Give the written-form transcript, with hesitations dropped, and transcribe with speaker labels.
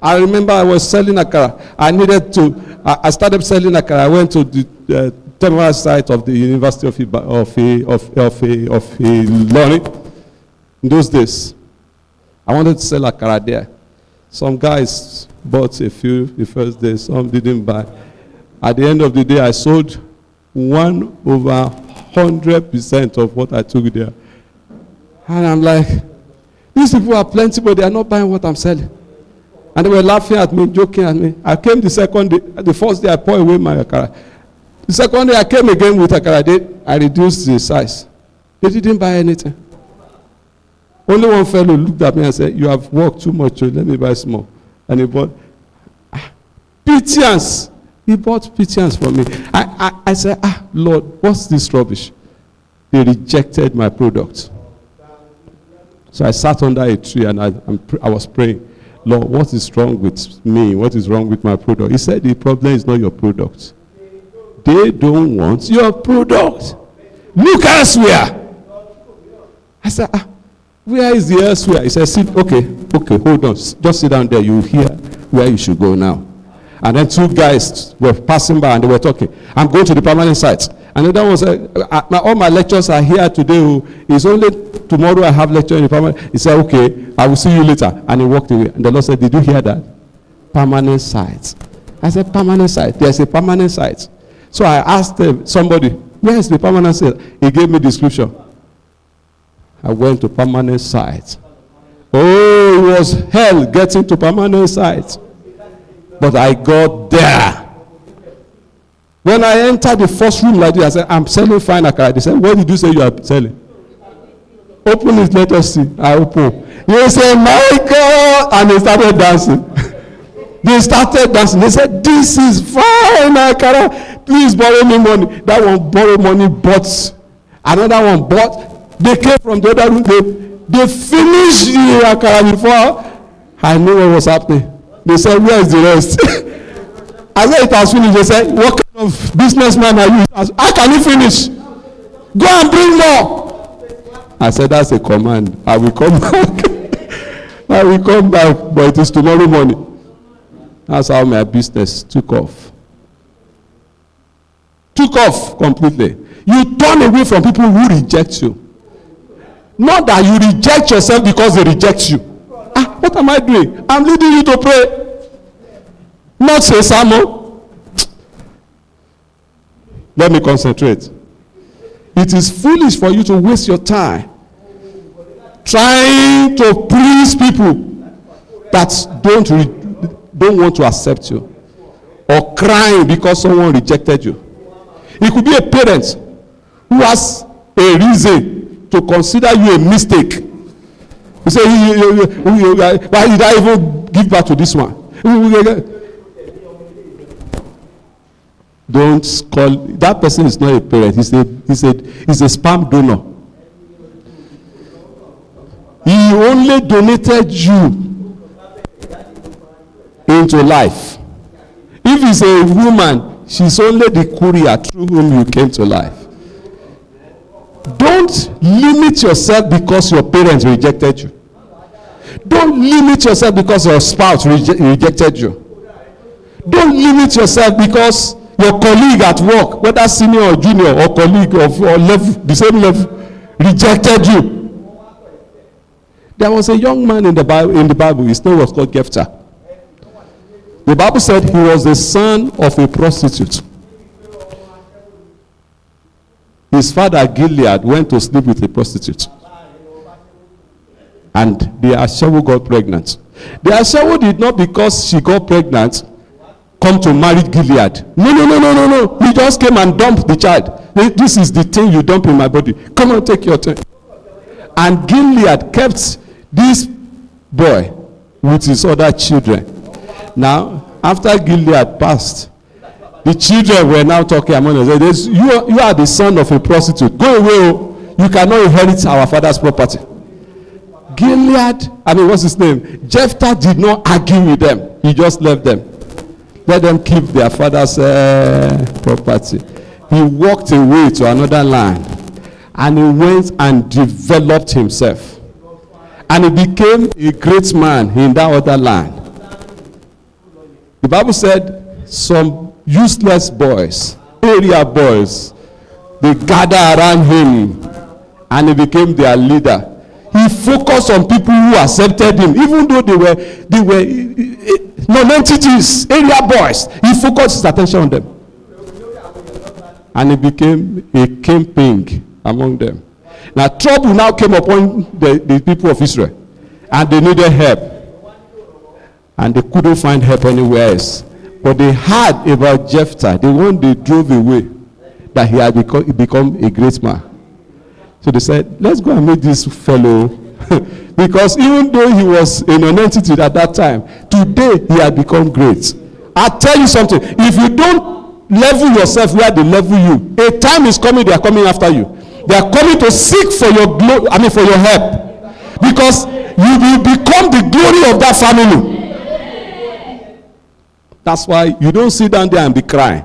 Speaker 1: I remember I was selling akara. I started selling akara. I went to the terminal site of the University of Ilorin. In those days, I wanted to sell akara there. Some guys bought a few the first day, some didn't buy. At the end of the day, I sold 100% of what I took there. And I'm like, these people are plenty, but they are not buying what I'm selling. And they were laughing at me, joking at me. I came the second day, the first day I poured away my akara. The second day I came again with akara. I reduced the size. They didn't buy anything. Only one fellow looked at me and said, you have worked too much, so let me buy small. And he bought Pythians. He bought Pythians for me. I said, Lord, what's this rubbish? They rejected my product. So I sat under a tree and I was praying, Lord, what is wrong with me? What is wrong with my product? He said, the problem is not your product. They don't want your product. Look elsewhere. I said, where is the elsewhere? He said, okay, hold on. Just sit down there. You will hear where you should go now. And then two guys were passing by and they were talking. I'm going to the permanent site. And the other one said, all my lectures are here today. It's only tomorrow I have lecture in the permanent. He said, okay, I will see you later. And he walked away. And the Lord said, did you hear that? Permanent site. I said, permanent site. There's a permanent site. So I asked somebody, where is the permanent site? He gave me description. I went to permanent site. Oh, it was hell getting to permanent site. But I got there. When I entered the first room like this, I said, I'm selling fine akara. They said, what did you say you are selling? Open it, let us see. I open. He said, my God. And they started dancing. They started dancing. They said, this is fine akara. Please borrow me money. That one borrowed money, bought. Another one bought. They came from the other room. They finished the akara before I knew what was happening. They said, where is the rest? I said, it has finished. They said, what kind of businessman are you? How can you finish? Go and bring more. I said, that's a command. I will come back. I will come back, but it is tomorrow morning. That's how my business took off. Took off completely. You turn away from people who reject you. Not that you reject yourself because they reject you. What am I doing? I'm leading you to pray. Not say sermon. Let me concentrate. It is foolish for you to waste your time trying to please people that don't want to accept you, or crying because someone rejected you. It could be a parent who has a reason to consider you a mistake. You say, why did I even give birth to this one? Don't call that person. Is not a parent. He's a sperm donor. He only donated you into life. If it's a woman, she's only the courier through whom you came to life. Don't limit yourself because your parents rejected you. Don't limit yourself because your spouse rejected you. Don't limit yourself because your colleague at work, whether senior or junior or colleague or level, the same level, rejected you. There was a young man in the Bible, his name was called Jephthah. The Bible said he was the son of a prostitute. His father, Gilead, went to sleep with a prostitute. And the Ashewo got pregnant. The Ashewo did not, because she got pregnant, come to marry Gilead. No. He just came and dumped the child. This is the thing you dump in my body. Come on, take your turn. And Gilead kept this boy with his other children. Now, after Gilead passed, the children were now talking among themselves. You are the son of a prostitute. Go away. You cannot inherit our father's property. What's his name? Jephthah did not argue with them. He just left them. Let them keep their father's property. He walked away to another land. And he went and developed himself. And he became a great man in that other land. The Bible said some useless boys, area boys, they gathered around him and he became their leader. He focused on people who accepted him, even though they were non-entities, area boys. He focused his attention on them. And he became a kingpin among them. Now trouble now came upon the people of Israel, and they needed help. And they couldn't find help anywhere else. But they heard about Jephthah, the one they drove away, that he had become a great man. So they said, let's go and meet this fellow. Because even though he was a non-entity at that time, today he had become great. I'll tell you something. If you don't level yourself where they level you, a time is coming, they are coming after you. They are coming to seek for your for your help. Because you will become the glory of that family. That's why you don't sit down there and be crying.